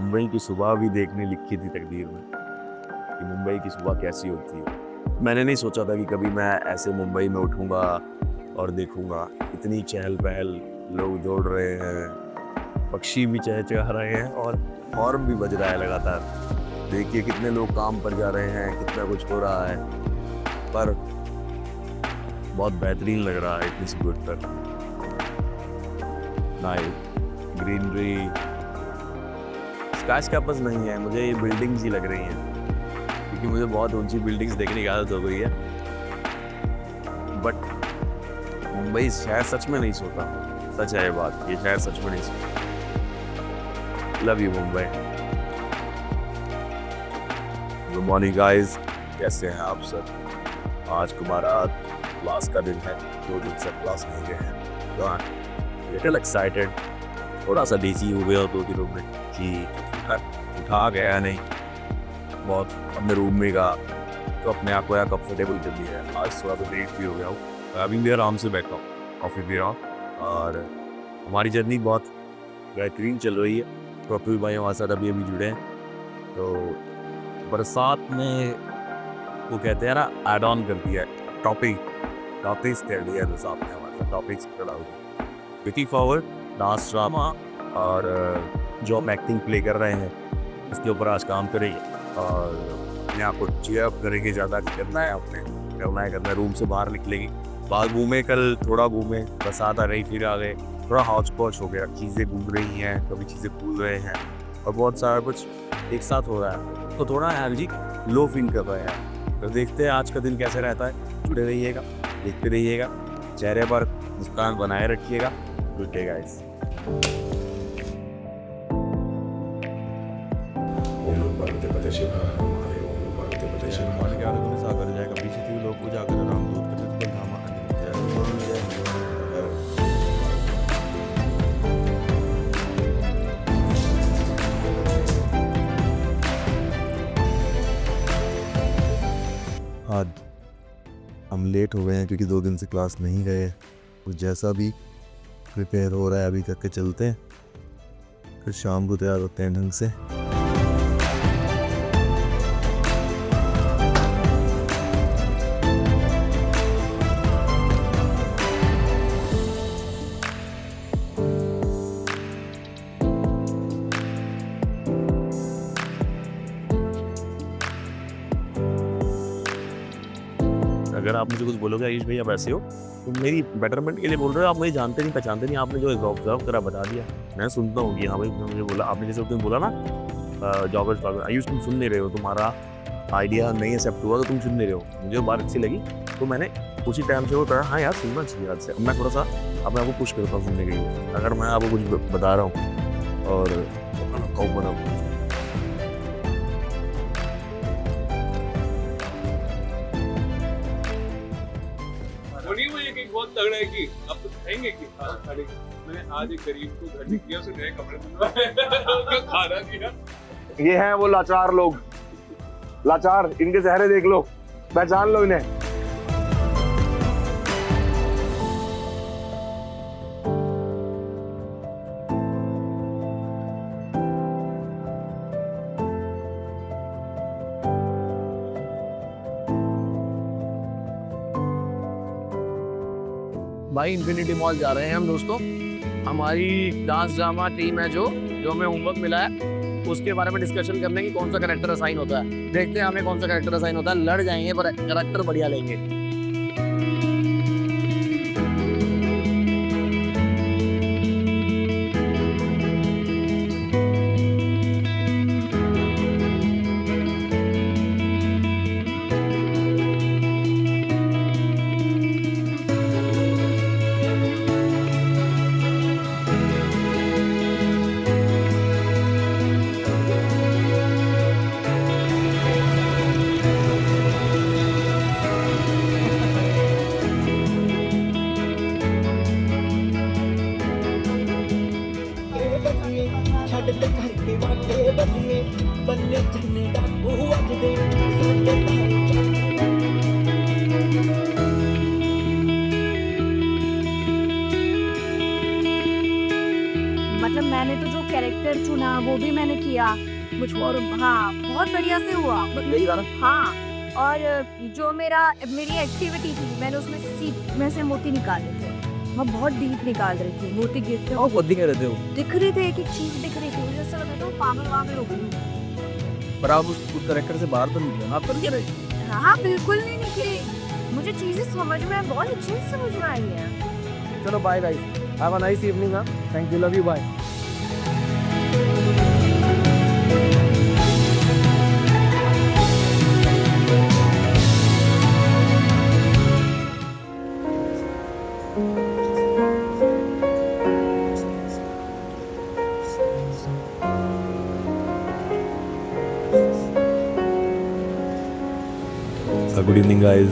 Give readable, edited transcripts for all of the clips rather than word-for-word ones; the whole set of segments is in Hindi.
मुंबई की सुबह भी देखने लिखी थी तकदीर में कि मुंबई की सुबह कैसी होती है। मैंने नहीं सोचा था कि कभी मैं ऐसे मुंबई में उठूँगा और देखूँगा इतनी चहल पहल, लोग दौड़ रहे हैं, पक्षी भी चहचहा रहे हैं और हॉर्न भी बज रहा है लगातार। देखिए कितने लोग काम पर जा रहे हैं, कितना कुछ हो रहा है, पर बहुत बेहतरीन लग रहा है। इट इज गुड पर नाइट ग्रीनरी, स्काईस्क्रैपर्स नहीं है, मुझे ये बिल्डिंग्स ही लग रही हैं क्योंकि मुझे बहुत ऊंची बिल्डिंग्स देखने की आदत हो गई है। बट मुंबई शहर सच में नहीं सोता, सच है ये बात, ये शहर सच में नहीं सोता। Love you Mumbai. Good morning guys, कैसे हैं आप सब? आज तुम्हारा क्लास का दिन है, 2 दिन से क्लास नहीं गए हैं, तो लिटिल एक्साइटेड, थोड़ा सा डीसी हो गया 2 दिनों में कि उठा गया नहीं, बहुत अपने रूम में का तो अपने आप को यार कंफर्टेबल कर लिया है। आज थोड़ा सा लेट भी हो गया हूँ, अभी भी आराम से बैठा हूँ, कॉफ़ी पी रहा हूँ और हमारी जर्नी बहुत बेहतरीन चल रही है। कपिल भाई हमारे साथ अभी जुड़े हैं, तो बरसात में वो कहते हैं ना एड ऑन कर दिया है, टॉपिक्स कर दिया है बरसात में, हमारे टॉपिक्स खड़ा हो गया। विकी फॉरवर्ड डांस ड्रामा और जो हम एक्टिंग प्ले कर रहे हैं इसके ऊपर आज काम करेंगे और अपने आप को चीयर अप करेंगे। ज़्यादा करना है, अपने करना है, रूम से बाहर निकलेंगे, बाहर घूमे, कल थोड़ा घूमे, बरसात आ रही फिर आ गए, थोड़ा हौच पौच हो गया, चीज़ें घूम रही हैं, कभी चीज़ें भूल रहे हैं और बहुत सारा कुछ एक साथ हो रहा है, तो थोड़ा यार जी लो फील कर रहे हैं। तो देखते हैं आज का दिन कैसे रहता है, जुड़े रहिएगा, देखते रहिएगा, चेहरे पर मुस्कान बनाए रखिएगा। Good day guys. सागर जाएगा पीछे थी लोग पूजा कर रामदूत का धामा। आज हम लेट हो गए हैं क्योंकि 2 दिन से क्लास नहीं गए, कुछ जैसा भी प्रिपेयर हो रहा है अभी करके चलते हैं, फिर शाम को तैयार होते हैं ढंग से। अगर आप मुझे कुछ बोलोगे आयुष भैया वैसे हो, तो मेरी बेटरमेंट के लिए बोल रहे हो, आप मुझे जानते नहीं पहचानते नहीं, आपने जो ऑब्जर्व करा बता दिया, मैं सुनता हूँ कि हाँ भाई मुझे बोला आपने, जैसे तुम बोला ना जॉबर्स आयुष तुम सुन नहीं रहे हो, तुम्हारा आइडिया नहीं एक्सेप्ट हुआ तो तुम सुन नहीं रहे हो, मुझे बात अच्छी लगी तो मैंने उसी टाइम से वो कहा हाँ यार सुनना चाहिए आज से। अब मैं थोड़ा सा अपने आपको पुश करता हूँ सुनने के लिए। अगर मैं आपको कुछ बता रहा हूँ और बहुत तगड़ा है कि आप तो खाएंगे कि मैंने आज एक गरीब को घर में किया, उसे नए कपड़े बनवाए, खाना दिया। ये हैं वो लाचार लोग, लाचार, इनके चेहरे देख लो, पहचान लो इन्हें। भाई इन्फिनिटी मॉल जा रहे हैं हम दोस्तों। हमारी डांस ड्रामा टीम है जो हमें होमवर्क मिला है उसके बारे में डिस्कशन करने की कौन सा कैरेक्टर असाइन होता है। देखते हैं हमें कौन सा कैरेक्टर असाइन होता है, लड़ जाएंगे पर कैरेक्टर बढ़िया लेंगे। मुझ और हाँ बहुत बढ़िया से हुआ। यही गाना हाँ, और जो मेरी एक्टिविटी थी मैंने उसमें सीप में से मोती निकाले थे। मैं बहुत डीप निकाल रही थी, मोती गिरते और खुद ही कह रहे थे वो, दिख रहे थे, एक एक चीज दिख रही थी, मुझे ऐसा लगा था पागल वागल हो गई। पर आप उस कैरेक्टर से बाहर तो नहीं गया ना, आप कर क्या रहे? हाँ बिल्कुल नहीं निकली, मुझे चीजें समझ में बहुत अच्छे से समझ में आई है। चलो bye guys, have a nice evening. Thank you, love you, bye. Good evening guys,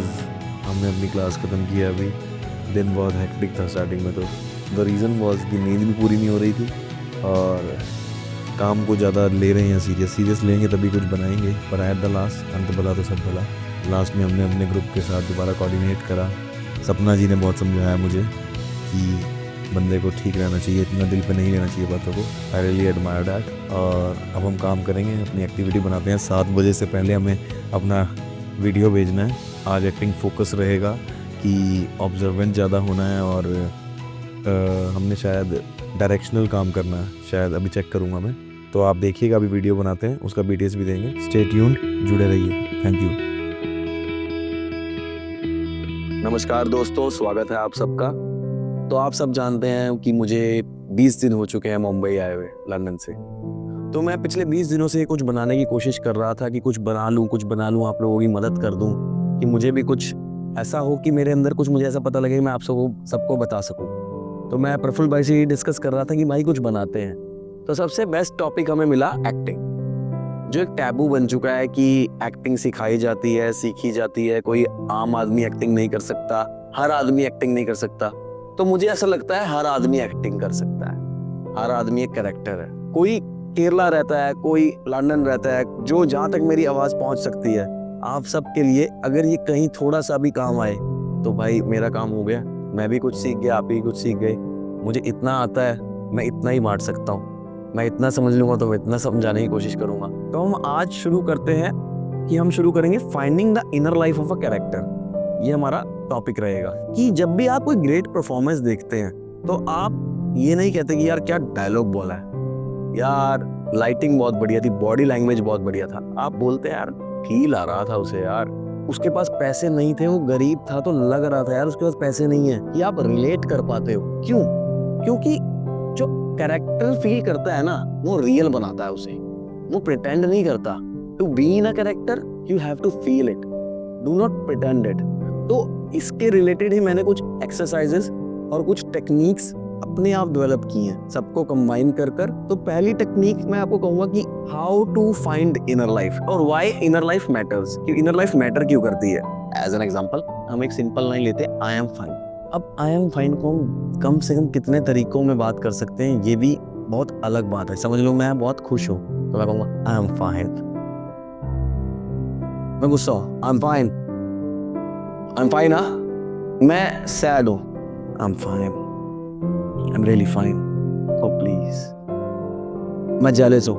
हमने अपनी क्लास ख़त्म किया अभी। दिन बहुत हेक्टिक था स्टार्टिंग में, तो द रीज़न वॉज कि नींद भी पूरी नहीं हो रही थी और काम को ज़्यादा ले रहे हैं सीरियस लेंगे तभी कुछ बनाएंगे। पर एट द लास्ट, अंत भला तो सब भला, लास्ट में हमने अपने ग्रुप के साथ दोबारा कोऑर्डिनेट करा। सपना जी ने बहुत समझाया मुझे कि बंदे को ठीक रहना चाहिए, इतना दिल पे नहीं लेना चाहिए बातों को। I really admire that. और अब हम काम करेंगे, अपनी एक्टिविटी बनाते हैं। 7 बजे से पहले हमें अपना वीडियो भेजना है। आज एक्टिंग फोकस रहेगा कि ऑब्जर्वेंट ज़्यादा होना है और हमने शायद डायरेक्शनल काम करना है, शायद अभी चेक करूँगा मैं। तो आप देखिएगा, अभी वीडियो बनाते हैं, उसका BTS भी देंगे। स्टे ट्यून्ड, जुड़े रहिए। Thank you. नमस्कार दोस्तों, स्वागत है आप सबका। तो आप सब जानते हैं कि मुझे 20 दिन हो चुके हैं मुंबई आए हुए लंदन से। तो मैं पिछले 20 दिनों से कुछ बनाने की कोशिश कर रहा था कि कुछ बना लूँ, आप लोगों की मदद कर दूँ, कि मुझे भी कुछ ऐसा हो कि मेरे अंदर कुछ मुझे ऐसा पता लगे कि मैं आप सबको बता सकूँ। तो मैं प्रफुल्ल भाई से डिस्कस कर रहा था कि भाई कुछ बनाते हैं। तो सबसे बेस्ट टॉपिक हमें मिला एक्टिंग, जो एक टैबू बन चुका है कि एक्टिंग सिखाई जाती है, सीखी जाती है। कोई आम आदमी एक्टिंग नहीं कर सकता, हर आदमी एक्टिंग नहीं कर सकता। तो मुझे ऐसा लगता है हर आदमी एक्टिंग कर सकता है, हर आदमी एक कैरेक्टर है। कोई केरला रहता है, कोई लंदन रहता है, जो जहाँ तक मेरी आवाज़ पहुँच सकती है। आप सब के लिए अगर ये कहीं थोड़ा सा भी काम आए तो भाई मेरा काम हो गया। मैं भी कुछ सीख गया, आप भी कुछ सीख गए। मुझे इतना आता है, मैं इतना ही बांट सकता हूँ। मैं इतना समझ लूँगा तो मैं इतना समझाने की कोशिश करूँगा। तो हम आज शुरू करते हैं कि हम शुरू करेंगे finding the inner life of a character. ये हमारा टॉपिक रहेगा कि जब भी आप कोई ग्रेट परफॉर्मेंस देखते हैं तो आप ये नहीं कहते कि यार क्या डायलॉग बोला है, यार लाइटिंग बहुत बढ़िया थी, बॉडी लैंग्वेज बहुत बढ़िया था। आप बोलते हैं यार फील आ रहा था उसे, यार उसके पास पैसे नहीं थे, वो गरीब था तो लग रहा था यार उसके पास पैसे नहीं है। कि आप रिलेट कर पाते हो। क्यों? क्योंकि जो कैरेक्टर फील करता है ना, वो रियल बनाता है उसे, वो प्रिटेंड नहीं करता। To be in a character you have to feel it, do not pretend it. तो इसके रिलेटेड ही मैंने कुछ एक्सरसाइजेस और कुछ टेक्निक्स अपने आप डेवलप की हैं, सबको कंबाइन कर। तो पहली टेक्निक मैं आपको कहूंगा कि how to find inner life और व्हाई इनर लाइफ मैटर्स, कि इनर लाइफ मैटर क्यों करती है। एज एन एग्जांपल हम एक सिंपल लाइन लेते हैं, आई एम फाइन। अब आई एम फाइन को हम कम से कम कितने तरीकों में बात कर सकते हैं, ये भी बहुत अलग बात है। समझ लो मैं बहुत खुश हूँ तो मैं कहूँगा आई एम फाइन। मैं गुस्सा हूँ, आई am fine, I am fine. हाँ, मैं सैड हूँ, आई am fine, I'm really fine. Oh please. मैं jealous हूँ,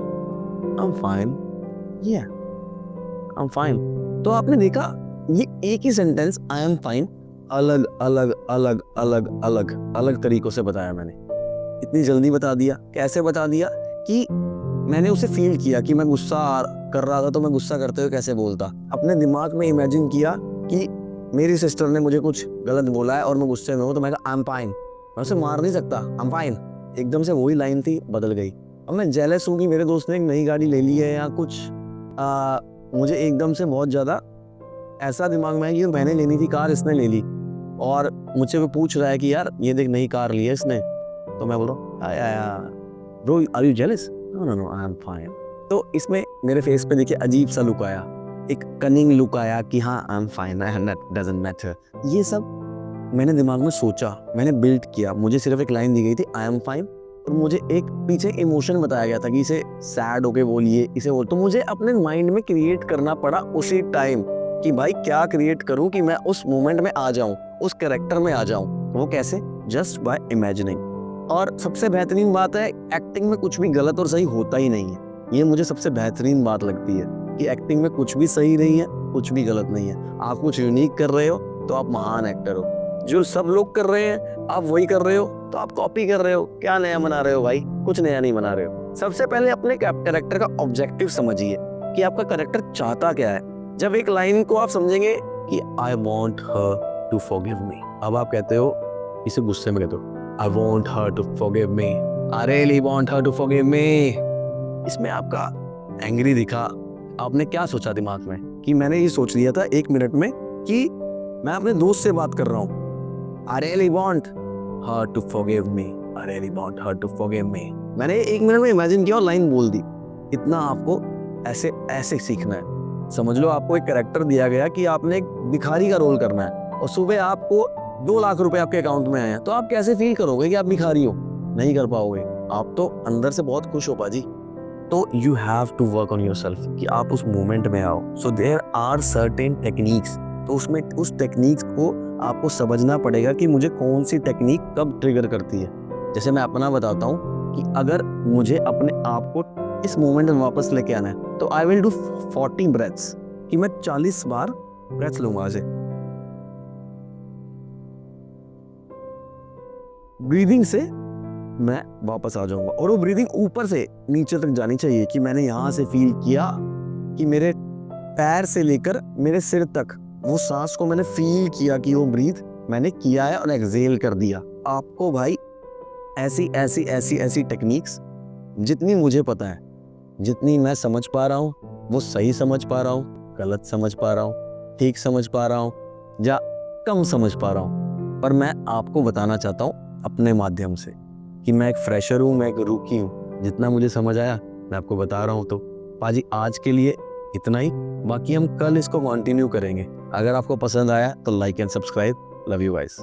I'm fine. Yeah, I'm fine. तो आपने देखा ये एक ही सेंटेंस I am fine अलग अलग अलग अलग अलग अलग तरीकों से बताया मैंने। इतनी जल्दी बता दिया। कैसे बता दिया? कि मैंने उसे फील किया कि मैं गुस्सा कर रहा था तो मैं गुस्सा करते हुए कैसे बोलता। अपने दिमाग में इमेजिन किया कि मेरी सिस्टर ने मुझे कुछ गलत बोला है और मैं गुस्से में हूँ तो मैं कहा आई एम फाइन। मैं उसे मार नहीं सकता, आई एम फाइन। एकदम से वही लाइन थी, बदल गई। अब मैं जेलस हूँ कि मेरे दोस्त ने एक नई गाड़ी ले ली है या कुछ, मुझे एकदम से बहुत ज़्यादा ऐसा दिमाग में है कि मैंने लेनी थी कार, इसने ले ली, और मुझसे वो पूछ रहा है कि यार ये देख नई कार ली है इसने, तो मैं बोल रहा हूँ bro are you jealous? No no no I am fine. तो इसमें मेरे फेस पे देखिए अजीब सा लुक आया, एक कनिंग लुक आया कि हाँ आई am fine, that doesn't matter. ये सब मैंने दिमाग में सोचा, मैंने बिल्ड किया। मुझे सिर्फ एक लाइन दी गई थी आई एम फाइन, और मुझे एक पीछे इमोशन बताया गया था कि इसे सैड होके बोलिए, इसे बोल। तो मुझे अपने माइंड में क्रिएट करना पड़ा उसी टाइम कि भाई क्या क्रिएट करूं कि मैं उस मोमेंट में आ जाऊं, उस कैरेक्टर में आ जाऊं। वो कैसे? Just by imagining. और सबसे बेहतरीन बात है, एक्टिंग में कुछ भी गलत और सही होता ही नहीं है। ये मुझे सबसे बेहतरीन बात लगती है कि एक्टिंग में कुछ भी सही नहीं है, कुछ भी गलत नहीं है। आप कुछ यूनिक कर रहे हो तो आप महान एक्टर हो। जो सब लोग कर रहे हैं आप वही कर रहे हो तो आप कॉपी कर रहे हो। क्या नया बना रहे हो भाई? कुछ नया नहीं बना रहे हो। सबसे पहले अपने कैरेक्टर का ऑब्जेक्टिव समझिए कि आपका कैरेक्टर चाहता क्या है। जब एक लाइन को आप समझेंगे कि I want her to forgive me, अब आप कहते हो, इसे गुस्से में कहते हो, I want her to forgive me, I really want her to forgive me. इसमें आपका एंग्री दिखा। आपने क्या सोचा दिमाग में कि मैंने ये सोच लिया था 1 मिनट में कि मैं अपने दोस्त से बात कर रहा हूँ। I really want her to forgive me. I really want her to forgive me. मैंने 1 मिनट में इमेजिन किया और लाइन बोल दी। इतना आपको ऐसे ऐसे सीखना है। समझ लो आपको एक कैरेक्टर दिया गया कि आपने एक भिखारी का रोल करना है और सुबह आपको 2 लाख रुपए आपके अकाउंट में आए हैं, तो आप कैसे फील करोगे कि आप भिखारी हो? नहीं कर पाओगे। आप तो अंदर से बहुत खुश हो पाजी। तो you have to work on yourself कि आप उस मोमेंट में आओ। So there are certain techniques, तो उसमें उस टेक्निक्स को आपको समझना पड़ेगा कि मुझे कौन सी टेक्निक कब ट्रिगर करती है। जैसे मैं अपना बताता हूँ कि अगर मुझे अपने आप को इस मोमेंट में वापस लेके आना है तो आई विल डू 40 ब्रेथ्स, कि मैं 40 बार ब्रेथ्स लूंगा। ऐसे ब्रीदिंग से मैं वापस आ जाऊंगा और वो ब्रीदिंग ऊपर से नीचे तक जानी चाहिए कि मैंने यहां से फील किया कि मेरे पैर से लेकर मेरे सिर तक वो सांस को मैंने फील किया कि वो ब्रीथ मैंने किया है और एक्सहेल कर दिया। आपको भाई ऐसी ऐसी ऐसी ऐसी टेक्निक्स जितनी मुझे पता है, जितनी मैं समझ पा रहा हूँ, वो सही समझ पा रहा हूँ, गलत समझ पा रहा हूँ, ठीक समझ पा रहा हूँ या कम समझ पा रहा हूँ, पर मैं आपको बताना चाहता हूँ अपने माध्यम से कि मैं एक फ्रेशर हूँ, मैं एक रूकी हूँ। जितना मुझे समझ आया मैं आपको बता रहा हूँ। तो पाजी आज के लिए इतना ही, बाकी हम कल इसको कंटिन्यू करेंगे। अगर आपको पसंद आया तो like and subscribe. Love you guys.